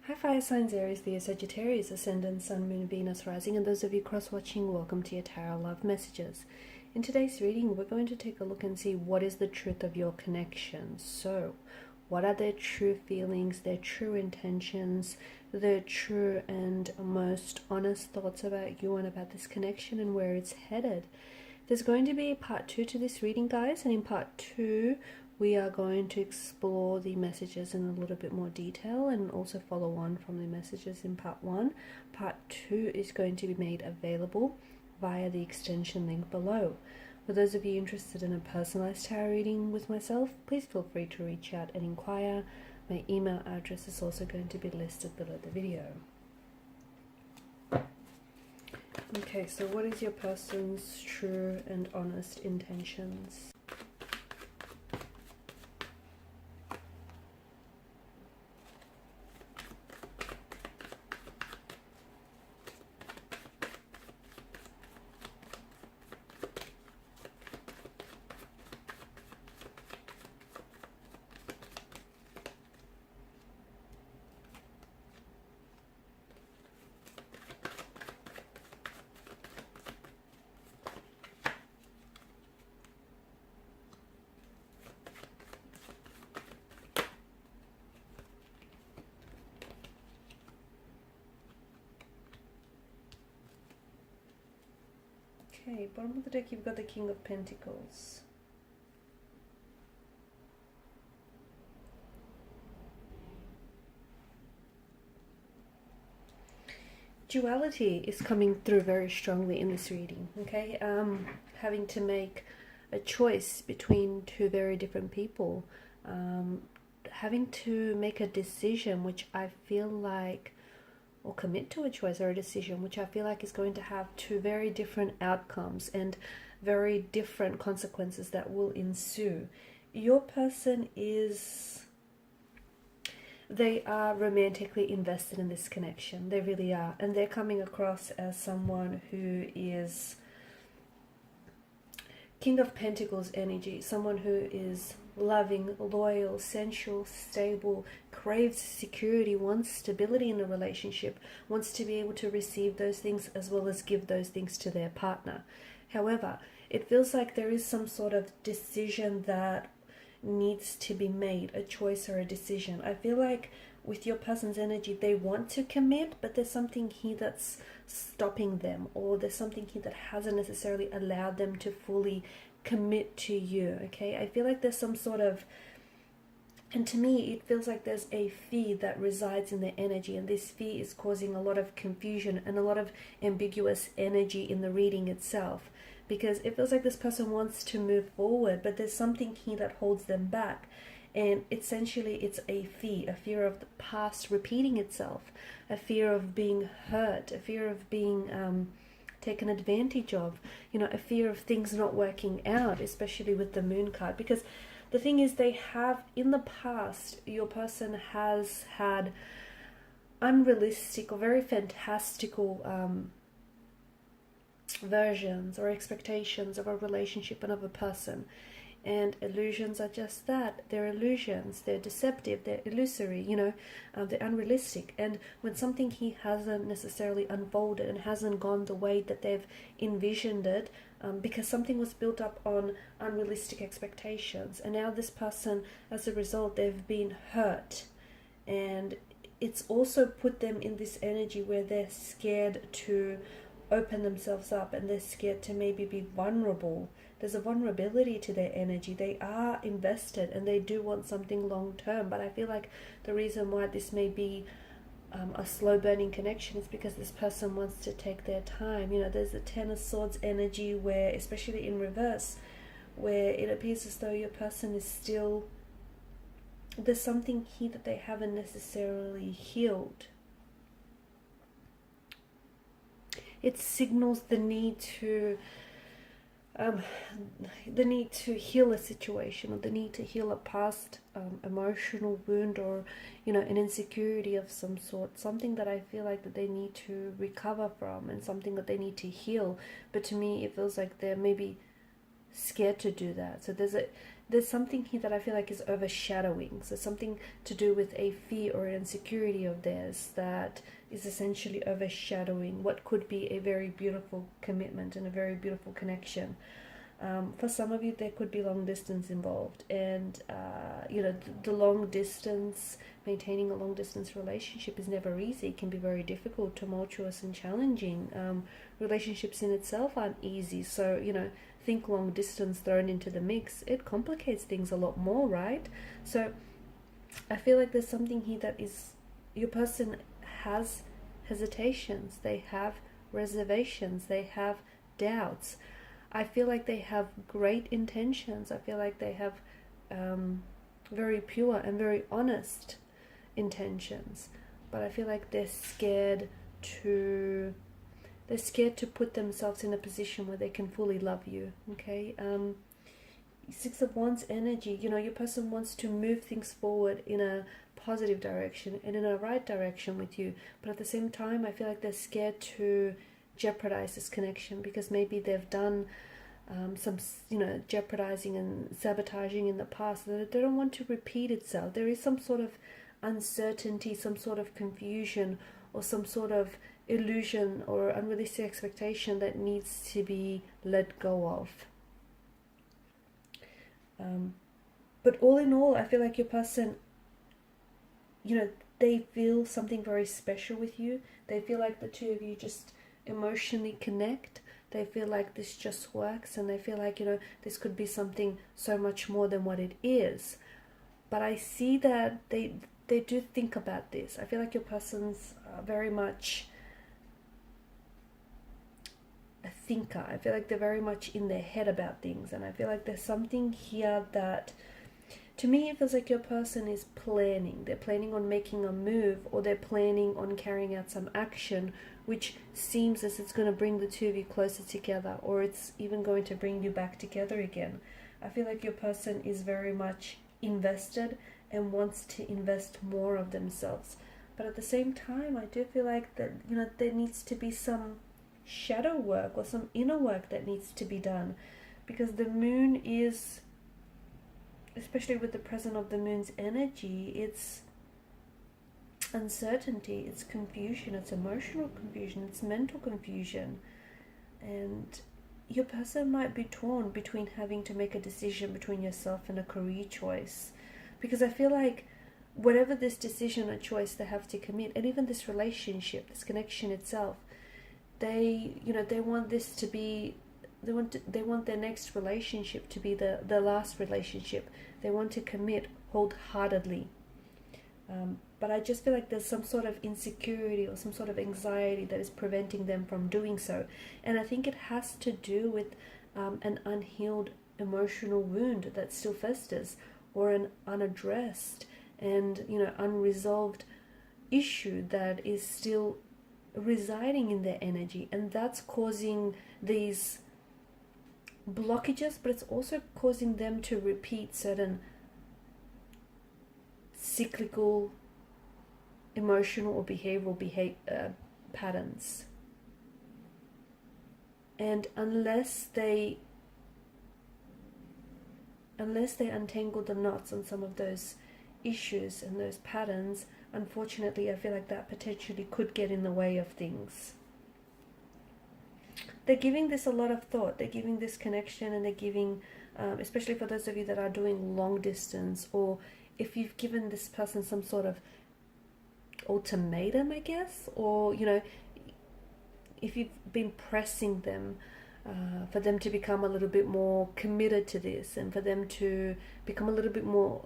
Hi fire signs, Aries, Leo, Sagittarius, Ascendant, Sun, Moon, Venus, Rising, and those of you cross-watching, welcome to your Tarot Love Messages. In today's reading, we're going to take a look and see what is the truth of your connection. So, what are their true feelings, their true intentions, their true and most honest thoughts about you and about this connection and where it's headed. There's going to be part 2 to this reading, guys, and in part 2, we are going to explore the messages in a little bit more detail and also follow on from the messages in part 1. Part 2 is going to be made available via the extension link below. For those of you interested in a personalized tarot reading with myself, please feel free to reach out and inquire. My email address is also going to be listed below the video. Okay, so what is your person's true and honest intentions? Okay, bottom of the deck you've got the King of Pentacles. Duality is coming through very strongly in this reading, okay? Having to make a choice between two very different people. Having to make a decision which I feel like, or commit to a choice or a decision which I feel like is going to have two very different outcomes and very different consequences that will ensue. Your person they are romantically invested in this connection. They really are. And they're coming across as someone who is King of Pentacles energy, someone who is loving, loyal, sensual, stable, craves security, wants stability in a relationship, wants to be able to receive those things as well as give those things to their partner. However, it feels like there is some sort of decision that needs to be made, a choice or a decision. I feel like with your person's energy, they want to commit, but there's something here that's stopping them, or there's something here that hasn't necessarily allowed them to fully commit to you, okay? I feel like there's some sort of, and to me it feels like there's a fear that resides in their energy, and this fear is causing a lot of confusion and a lot of ambiguous energy in the reading itself, because it feels like this person wants to move forward, but there's something here that holds them back. And essentially it's a fear of the past repeating itself, a fear of being hurt, a fear of being taken advantage of, a fear of things not working out, especially with the Moon card. Because the thing is, they have, in the past, your person has had unrealistic or very fantastical versions or expectations of a relationship and of a person. And illusions are just that. They're illusions. They're deceptive. They're illusory, they're unrealistic. And when something here hasn't necessarily unfolded and hasn't gone the way that they've envisioned it, because something was built up on unrealistic expectations. And now this person, as a result, they've been hurt. And it's also put them in this energy where they're scared to open themselves up, and they're scared to maybe be vulnerable. There's a vulnerability to their energy. They are invested and they do want something long term, but I feel like the reason why this may be a slow burning connection is because this person wants to take their time. There's the Ten of Swords energy where, especially in reverse, where it appears as though your person is still, there's something here that they haven't necessarily healed. It signals the need to heal a situation, or the need to heal a past emotional wound, or an insecurity of some sort, something that I feel like that they need to recover from, and something that they need to heal. But to me it feels like they're maybe scared to do that. So there's something here that I feel like is overshadowing. So something to do with a fear or an insecurity of theirs that is essentially overshadowing what could be a very beautiful commitment and a very beautiful connection. For some of you, there could be long distance involved, and the long distance, maintaining a long distance relationship is never easy. It can be very difficult, tumultuous, and challenging. Relationships in itself aren't easy, so think long distance thrown into the mix, it complicates things a lot more, right? So I feel like there's something here that is, your person has hesitations, they have reservations, they have doubts. I feel like they have great intentions. I feel like they have very pure and very honest intentions, but I feel like they're scared to put themselves in a position where they can fully love you. Okay, Six of Wands energy. Your person wants to move things forward in a positive direction and in a right direction with you, but at the same time, I feel like they're scared to jeopardize this connection, because maybe they've done some jeopardizing and sabotaging in the past. They don't want to repeat itself. There is some sort of uncertainty, some sort of confusion, or some sort of illusion or unrealistic expectation that needs to be let go of. But all in all, I feel like your person, they feel something very special with you. They feel like the two of you just emotionally connect. They feel like this just works, and they feel like, this could be something so much more than what it is. But I see that they do think about this. I feel like your person's very much a thinker. I feel like they're very much in their head about things, and I feel like there's something here that, to me, it feels like your person is planning. They're planning on making a move, or they're planning on carrying out some action which seems as it's going to bring the two of you closer together, or it's even going to bring you back together again. I feel like your person is very much invested and wants to invest more of themselves. But at the same time, I do feel like that, there needs to be some shadow work or some inner work that needs to be done, because the moon is, especially with the presence of the moon's energy, it's uncertainty, it's confusion, it's emotional confusion, it's mental confusion. And your person might be torn between having to make a decision between yourself and a career choice, because I feel like whatever this decision or choice they have to commit, and even this relationship, this connection itself, they want this to be, they want their next relationship to be the last relationship. They want to commit wholeheartedly. But I just feel like there's some sort of insecurity or some sort of anxiety that is preventing them from doing so. And I think it has to do with an unhealed emotional wound that still festers, or an unaddressed and unresolved issue that is still residing in their energy, and that's causing these blockages, but it's also causing them to repeat certain cyclical emotional or behavioral patterns. And unless they untangle the knots on some of those issues and those patterns, unfortunately, I feel like that potentially could get in the way of things. They're giving this a lot of thought. They're giving this connection, and they're giving, especially for those of you that are doing long distance, or if you've given this person some sort of ultimatum, I guess, or, if you've been pressing them for them to become a little bit more committed to this, and for them to become a little bit more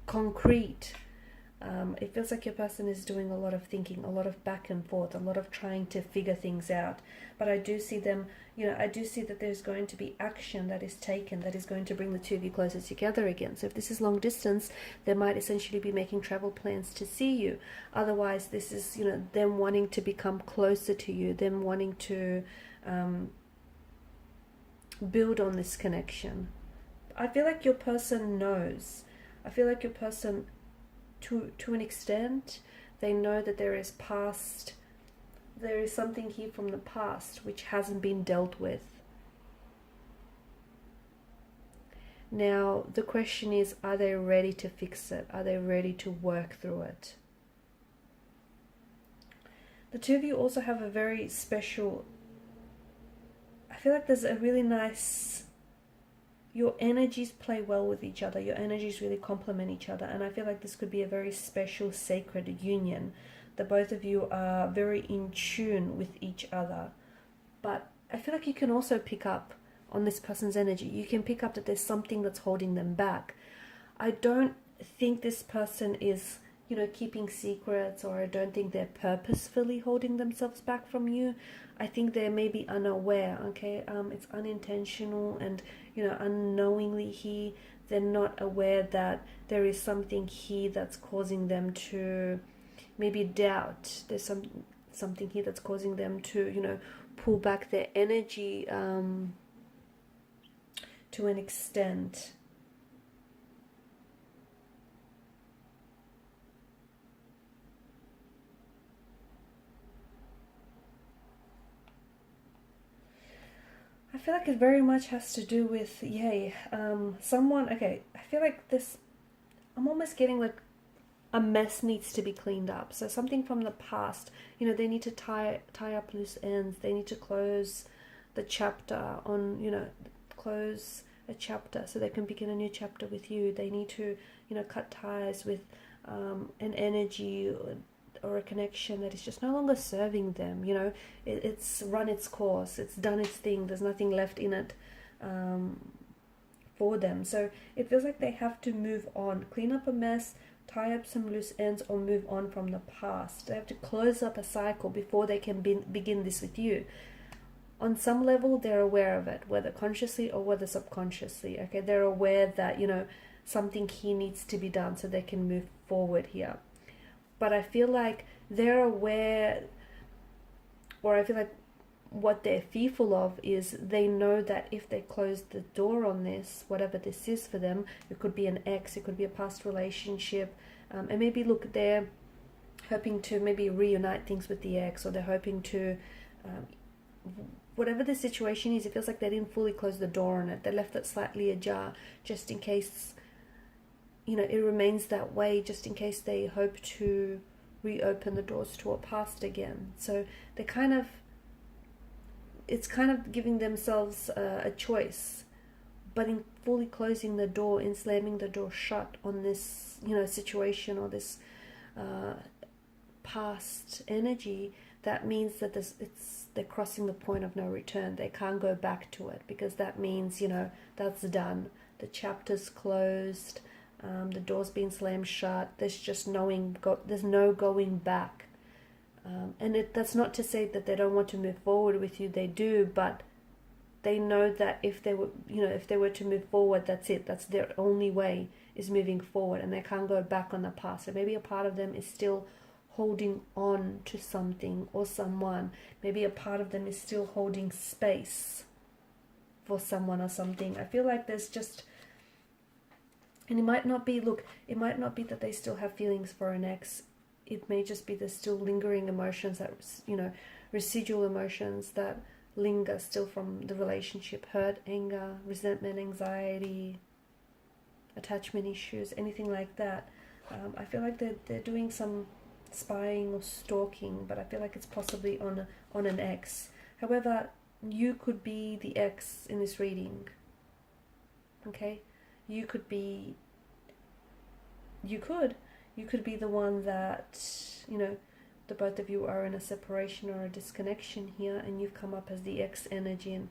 concrete. It feels like your person is doing a lot of thinking, a lot of back and forth, a lot of trying to figure things out. But I do see them, I do see that there's going to be action that is taken that is going to bring the two of you closer together again. So if this is long distance, they might essentially be making travel plans to see you. Otherwise, this is, them wanting to become closer to you, them wanting to build on this connection. I feel like your person knows. I feel like your person, to an extent, they know that there is something here from the past which hasn't been dealt with. Now, the question is, are they ready to fix it? Are they ready to work through it? The two of you also have a very special, I feel like there's a really nice, your energies play well with each other. Your energies really complement each other. And I feel like this could be a very special, sacred union. That both of you are very in tune with each other. But I feel like you can also pick up on this person's energy. You can pick up that there's something that's holding them back. I don't think this person is, you know, keeping secrets, or I don't think they're purposefully holding themselves back from you. I think they may be unaware, okay? It's unintentional and, you know, unknowingly here. They're not aware that there is something here that's causing them to maybe doubt. There's something here that's causing them to, you know, pull back their energy to an extent. I feel like it very much has to do with, someone, okay, I feel like this, I'm almost getting like a mess needs to be cleaned up. So something from the past, you know, they need to tie up loose ends. They need to close the chapter on, you know, close a chapter so they can begin a new chapter with you. They need to, you know, cut ties with an energy or a connection that is just no longer serving them. You know, it's run its course. It's done its thing. There's nothing left in it for them. So it feels like they have to move on, clean up a mess, tie up some loose ends, or move on from the past. They have to close up a cycle before they can begin this with you. On some level, they're aware of it, whether consciously or whether subconsciously. Okay, they're aware that, you know, something here needs to be done so they can move forward here. But I feel like they're aware, or I feel like what they're fearful of is they know that if they close the door on this, whatever this is for them, it could be an ex, it could be a past relationship, and maybe look, they're hoping to maybe reunite things with the ex, or they're hoping to, whatever the situation is, it feels like they didn't fully close the door on it. They left it slightly ajar just in case, you know, it remains that way, just in case they hope to reopen the doors to a past again. So they kind of, it's kind of giving themselves a choice, but in fully closing the door, in slamming the door shut on this, you know, situation or this past energy, that means that they're crossing the point of no return. They can't go back to it, because that means, you know, that's done. The chapter's closed. The door's been slammed shut. There's just there's no going back. And that's not to say that they don't want to move forward with you. They do, but they know that if they were to move forward, that's it. That's their only way, is moving forward, and they can't go back on the past. So maybe a part of them is still holding on to something or someone. Maybe a part of them is still holding space for someone or something. I feel like there's just, and it might not be that they still have feelings for an ex. It may just be there's still lingering emotions, that, you know, residual emotions that linger still from the relationship, hurt, anger, resentment, anxiety, attachment issues, anything like that. I feel like they're doing some spying or stalking, but I feel like it's possibly on an ex. However, you could be the ex in this reading. Okay, you could be the one that, you know, the both of you are in a separation or a disconnection here, and you've come up as the ex energy, and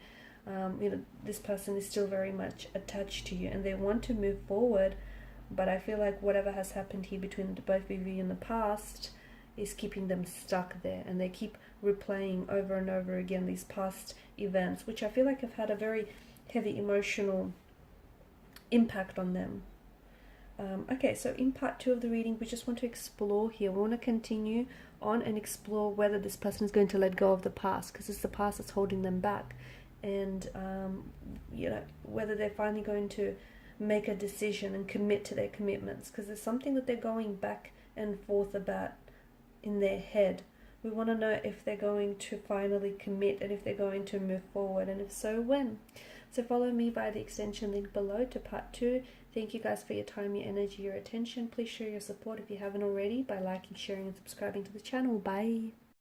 you know, this person is still very much attached to you and they want to move forward, but I feel like whatever has happened here between the both of you in the past is keeping them stuck there, and they keep replaying over and over again these past events, which I feel like have had a very heavy emotional impact on them. Okay, so in part 2 of the reading, we just want to explore here. We want to continue on and explore whether this person is going to let go of the past, because it's the past that's holding them back, and you know, whether they're finally going to make a decision and commit to their commitments, because there's something that they're going back and forth about in their head. We want to know if they're going to finally commit, and if they're going to move forward, and if so, when. So follow me via the extension link below to part 2. Thank you guys for your time, your energy, your attention. Please show your support if you haven't already by liking, sharing, and subscribing to the channel. Bye.